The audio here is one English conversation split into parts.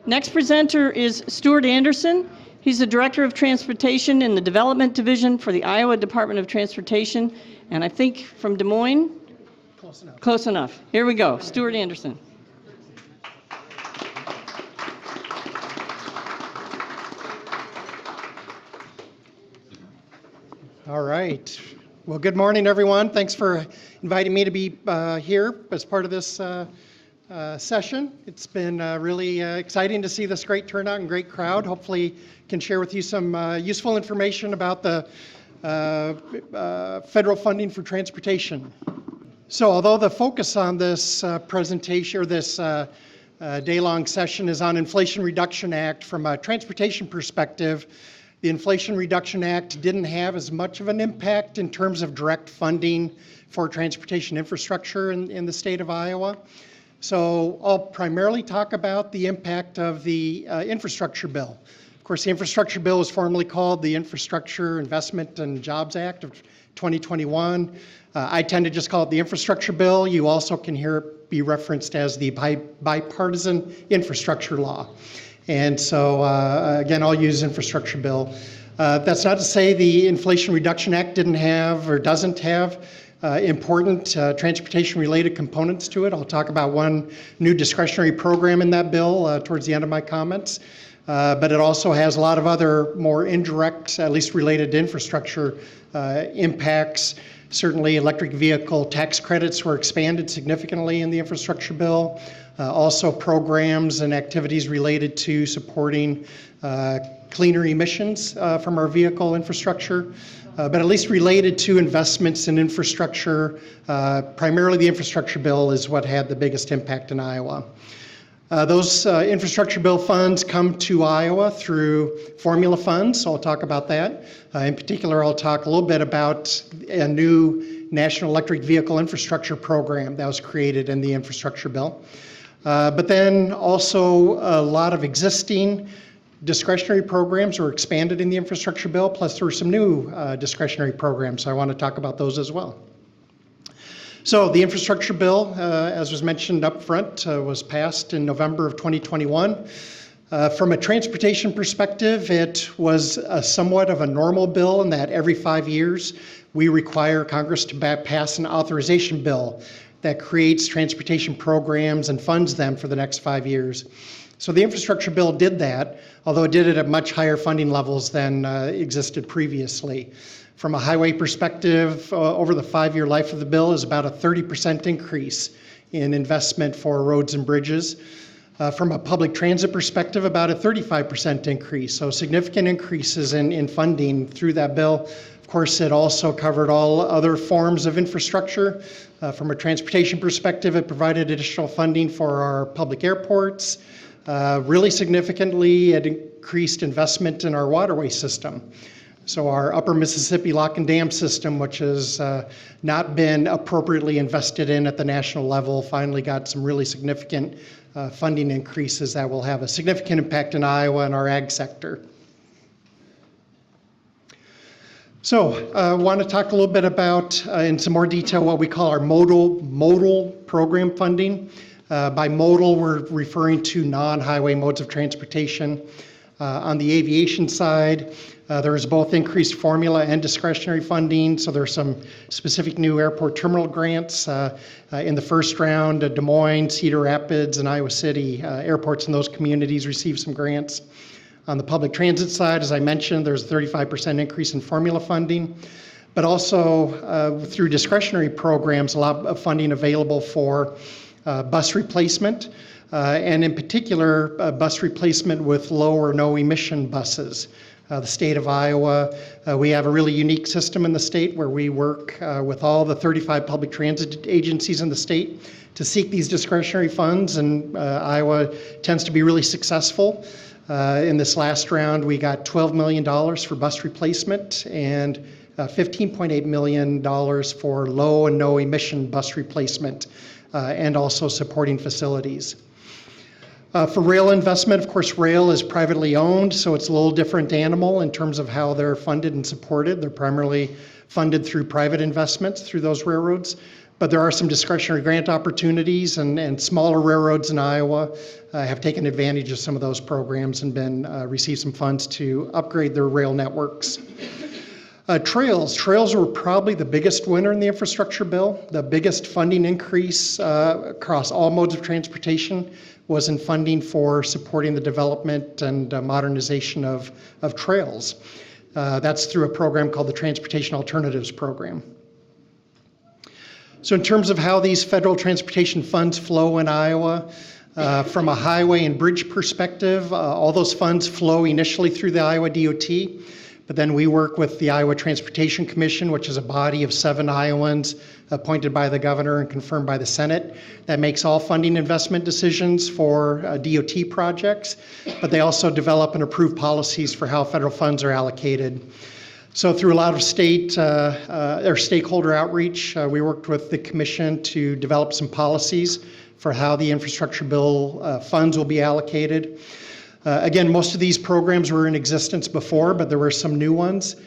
Next presenter is Stuart Anderson. He's the Director of Transportation in the Development Division for the Iowa Department of Transportation, and I think from Des Moines? Close enough. Close enough. Here we go. Stuart Anderson. All right. Well, good morning, everyone. Thanks for inviting me to be here as part of this session. It's been really exciting to see this great turnout and great crowd. Hopefully can share with you some useful information about the federal funding for transportation. So although the focus on this presentation or this day-long session is on Inflation Reduction Act, from a transportation perspective, the Inflation Reduction Act didn't have as much of an impact in terms of direct funding for transportation infrastructure in the state of Iowa. So I'll primarily talk about the impact of the infrastructure bill. Of course, the infrastructure bill was formerly called the Infrastructure Investment and Jobs Act of 2021. I tend to just call it the infrastructure bill. You also can hear it be referenced as the bipartisan infrastructure law. And so, again, I'll use infrastructure bill. That's not to say the Inflation Reduction Act didn't have or doesn't have important transportation-related components to it. I'll talk about one new discretionary program in that bill towards the end of my comments. But it also has a lot of other more indirect, at least related to infrastructure impacts. Certainly, electric vehicle tax credits were expanded significantly in the infrastructure bill. Also programs and activities related to supporting cleaner emissions from our vehicle infrastructure, but at least related to investments in infrastructure. Primarily the infrastructure bill is what had the biggest impact in Iowa. Those infrastructure bill funds come to Iowa through formula funds, so I'll talk about that. In particular, I'll talk a little bit about a new National Electric Vehicle Infrastructure Program that was created in the infrastructure bill. But then also a lot of existing discretionary programs were expanded in the infrastructure bill, plus there were some new discretionary programs, so I want to talk about those as well. So the infrastructure bill, as was mentioned up front, was passed in November of 2021. From a transportation perspective, it was somewhat of a normal bill in that every 5 years we require Congress to pass an authorization bill that creates transportation programs and funds them for the next 5 years. So the infrastructure bill did that, although it did it at much higher funding levels than existed previously. From a highway perspective, over the 5-year life of the bill is about a 30% increase in investment for roads and bridges. From a public transit perspective, about a 35% increase, so significant increases in funding through that bill. Of course, it also covered all other forms of infrastructure. From a transportation perspective, it provided additional funding for our public airports. Really significantly, it increased investment in our waterway system. So our upper Mississippi lock and dam system, which has not been appropriately invested in at the national level, finally got some really significant funding increases that will have a significant impact in Iowa and our ag sector. So I want to talk a little bit about, in some more detail, what we call our modal program funding. By modal, we're referring to non-highway modes of transportation. On the aviation side, there is both increased formula and discretionary funding. So there are some specific new airport terminal grants. In the first round, Des Moines, Cedar Rapids, and Iowa City airports in those communities received some grants. On the public transit side, as I mentioned, there's a 35% increase in formula funding, but also through discretionary programs, a lot of funding available for bus replacement, and in particular, bus replacement with low or no emission buses. The state of Iowa, we have a really unique system in the state where we work with all the 35 public transit agencies in the state to seek these discretionary funds, and Iowa tends to be really successful. In this last round, we got $12 million for bus replacement and $15.8 million for low and no emission bus replacement, and also supporting facilities. For rail investment, of course, rail is privately owned, so it's a little different animal in terms of how they're funded and supported. They're primarily funded through private investments through those railroads. But there are some discretionary grant opportunities, and smaller railroads in Iowa have taken advantage of some of those programs and received some funds to upgrade their rail networks. Trails were probably the biggest winner in the infrastructure bill. The biggest funding increase across all modes of transportation was in funding for supporting the development and modernization of trails. That's through a program called the Transportation Alternatives Program. So in terms of how these federal transportation funds flow in Iowa, from a highway and bridge perspective, all those funds flow initially through the Iowa DOT, but then we work with the Iowa Transportation Commission, which is a body of 7 Iowans appointed by the governor and confirmed by the Senate. That makes all funding investment decisions for DOT projects, but they also develop and approve policies for how federal funds are allocated. So through a lot of stakeholder outreach, we worked with the commission to develop some policies for how the infrastructure bill funds will be allocated. Again, most of these programs were in existence before, but there were some new ones.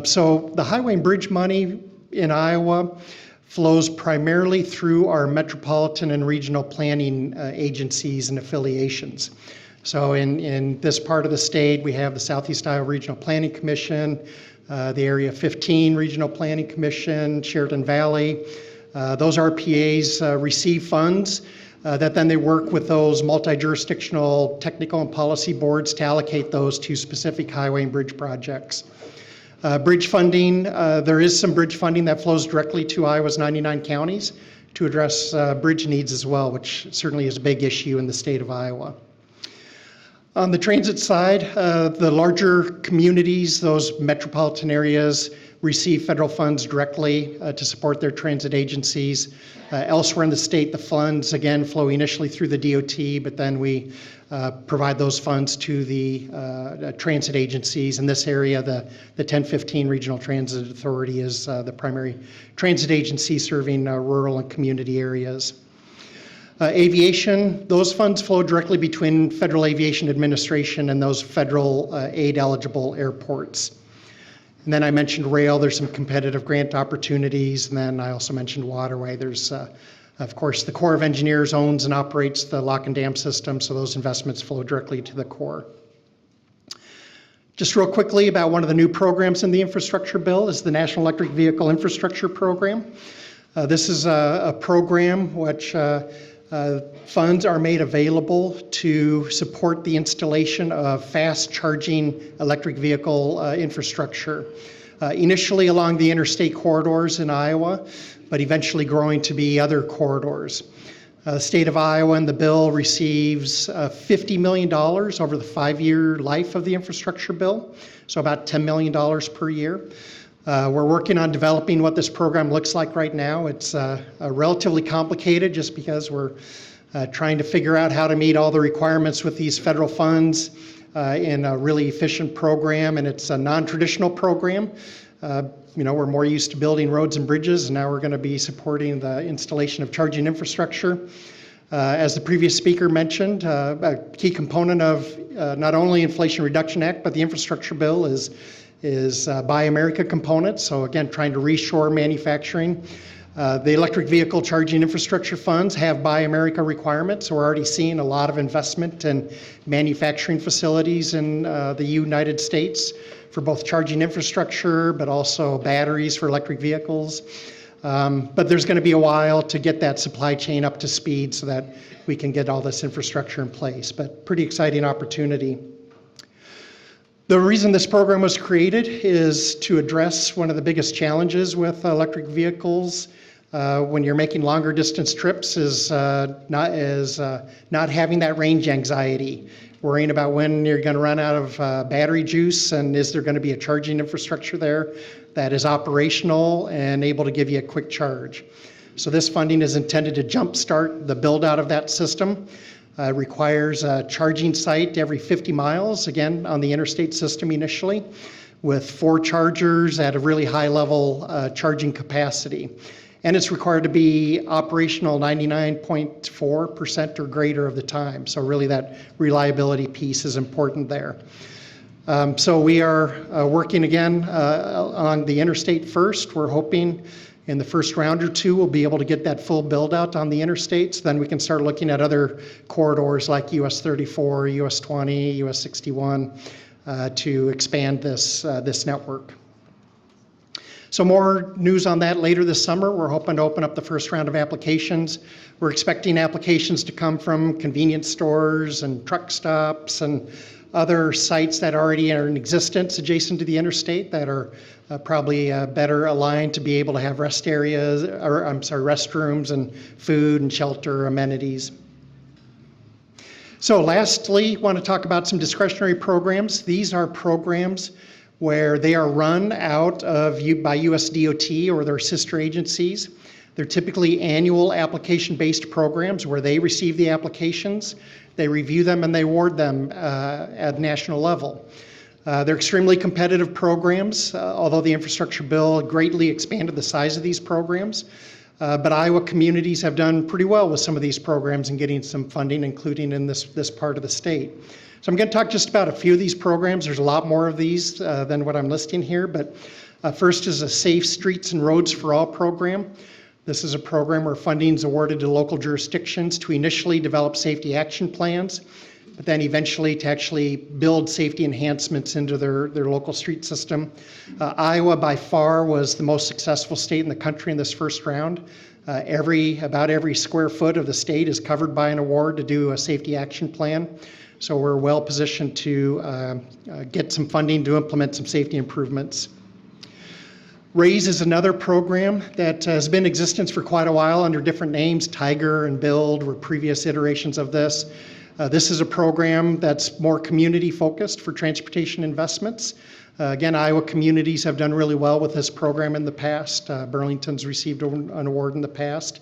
So the highway and bridge money in Iowa flows primarily through our metropolitan and regional planning agencies and affiliations. So in this part of the state, we have the Southeast Iowa Regional Planning Commission, the Area 15 Regional Planning Commission, Sheridan Valley. Those RPAs receive funds that then they work with those multi-jurisdictional technical and policy boards to allocate those to specific highway and bridge projects. Bridge funding, there is some bridge funding that flows directly to Iowa's 99 counties to address bridge needs as well, which certainly is a big issue in the state of Iowa. On the transit side, the larger communities, those metropolitan areas, receive federal funds directly to support their transit agencies. Elsewhere in the state, the funds, again, flow initially through the DOT, but then we provide those funds to the transit agencies. In this area, the 1015 Regional Transit Authority is the primary transit agency serving rural and community areas. Aviation, those funds flow directly between Federal Aviation Administration and those federal aid-eligible airports. And then I mentioned rail, there's some competitive grant opportunities, and then I also mentioned waterway. There's, of course, the Corps of Engineers owns and operates the lock and dam system, so those investments flow directly to the Corps. Just real quickly about one of the new programs in the infrastructure bill is the National Electric Vehicle Infrastructure Program. This is a program which funds are made available to support the installation of fast charging electric vehicle infrastructure. Initially along the interstate corridors in Iowa, but eventually growing to be other corridors. The state of Iowa and the bill receives $50 million over the 5-year life of the infrastructure bill, so about $10 million per year. We're working on developing what this program looks like right now. It's relatively complicated just because we're trying to figure out how to meet all the requirements with these federal funds in a really efficient program, and it's a non-traditional program. We're more used to building roads and bridges, and now we're going to be supporting the installation of charging infrastructure. As the previous speaker mentioned, a key component of not only Inflation Reduction Act, but the infrastructure bill is Buy America component. So again, trying to reshore manufacturing. The electric vehicle charging infrastructure funds have Buy America requirements. So we're already seeing a lot of investment in manufacturing facilities in the United States for both charging infrastructure, but also batteries for electric vehicles. But there's going to be a while to get that supply chain up to speed so that we can get all this infrastructure in place. But pretty exciting opportunity. The reason this program was created is to address one of the biggest challenges with electric vehicles when you're making longer distance trips is not having that range anxiety, worrying about when you're going to run out of battery juice and is there going to be a charging infrastructure there that is operational and able to give you a quick charge. So this funding is intended to jumpstart the build out of that system. Requires a charging site every 50 miles, again, on the interstate system initially, with 4 chargers at a really high level charging capacity. And it's required to be operational 99.4% or greater of the time. So really that reliability piece is important there. So we are working again on the interstate first. We're hoping In the first round or two, we'll be able to get that full build out on the interstates. Then we can start looking at other corridors like US 34, US 20, US 61 to expand this network. So more news on that later this summer. We're hoping to open up the first round of applications. We're expecting applications to come from convenience stores and truck stops and other sites that already are in existence adjacent to the interstate that are probably better aligned to be able to have restrooms and food and shelter amenities. So lastly, I want to talk about some discretionary programs. These are programs where they are run out of by US DOT or their sister agencies. They're typically annual application-based programs where they receive the applications, they review them, and they award them at national level. They're extremely competitive programs, although the infrastructure bill greatly expanded the size of these programs. But Iowa communities have done pretty well with some of these programs and getting some funding, including in this part of the state. So I'm going to talk just about a few of these programs. There's a lot more of these than what I'm listing here, but first is a Safe Streets and Roads for All program. This is a program where funding is awarded to local jurisdictions to initially develop safety action plans, but then eventually to actually build safety enhancements into their local street system. Iowa by far was the most successful state in the country in this first round. About every square foot of the state is covered by an award to do a safety action plan. So we're well positioned to get some funding to implement some safety improvements. RAISE is another program that has been in existence for quite a while under different names. Tiger and Build were previous iterations of this. This is a program that's more community focused for transportation investments. Again, Iowa communities have done really well with this program in the past. Burlington's received an award in the past.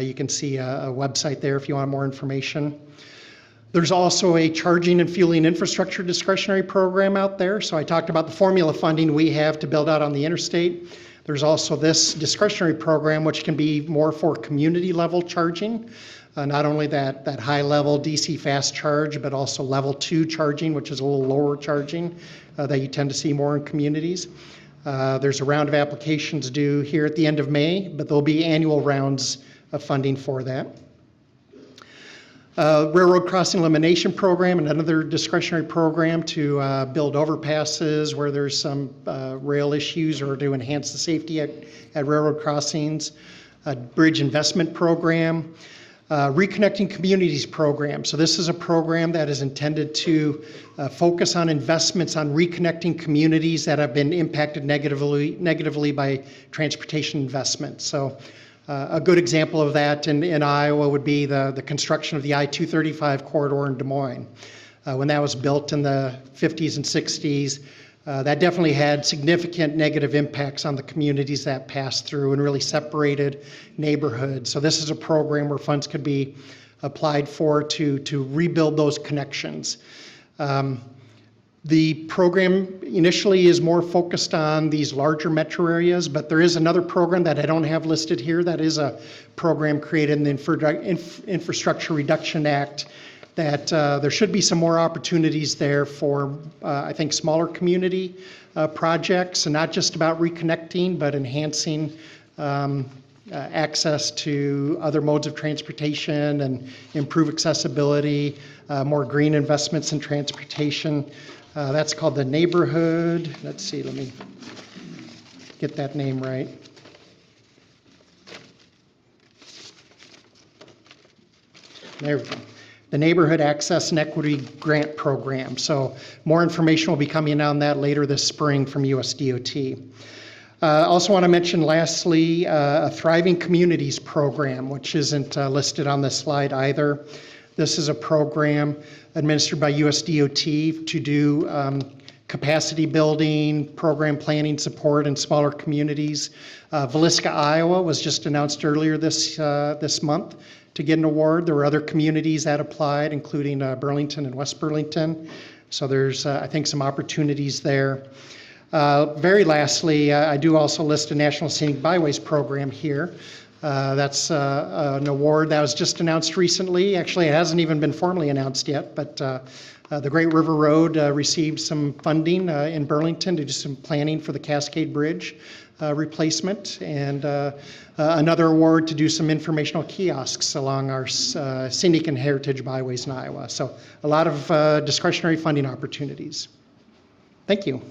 You can see a website there if you want more information. There's also a charging and fueling infrastructure discretionary program out there. So I talked about the formula funding we have to build out on the interstate. There's also this discretionary program, which can be more for community level charging. Not only that high level DC fast charge, but also level 2 charging, which is a little lower charging that you tend to see more in communities. There's a round of applications due here at the end of May, but there'll be annual rounds of funding for that. Railroad Crossing Elimination Program, and another discretionary program to build overpasses where there's some rail issues or to enhance the safety at railroad crossings. A bridge investment program. Reconnecting Communities program. So this is a program that is intended to focus on investments on reconnecting communities that have been impacted negatively by transportation investments. So a good example of that in Iowa would be the construction of the I-235 corridor in Des Moines. When that was built in the 50s and 60s, that definitely had significant negative impacts on the communities that passed through and really separated neighborhoods. So this is a program where funds could be applied for to rebuild those connections. The program initially is more focused on these larger metro areas, but there is another program that I don't have listed here that is a program created in the Infrastructure Reduction Act that there should be some more opportunities there for, I think, smaller community projects, and not just about reconnecting, but enhancing access to other modes of transportation and improve accessibility, more green investments in transportation. That's called the neighborhood. Let's see, let me get that name right. There we go. The Neighborhood Access and Equity Grant Program. So more information will be coming on that later this spring from US DOT. Also want to mention lastly, a Thriving Communities program, which isn't listed on this slide either. This is a program administered by US DOT to do capacity building, program planning support in smaller communities. Villisca, Iowa was just announced earlier this month to get an award. There were other communities that applied, including Burlington and West Burlington. So there's, I think, some opportunities there. Very lastly, I do also list a National Scenic Byways program here. That's an award that was just announced recently. Actually, it hasn't even been formally announced yet, but the Great River Road received some funding in Burlington to do some planning for the Cascade Bridge. replacement, and another award to do some informational kiosks along our scenic and heritage byways in Iowa. So a lot of discretionary funding opportunities. Thank you.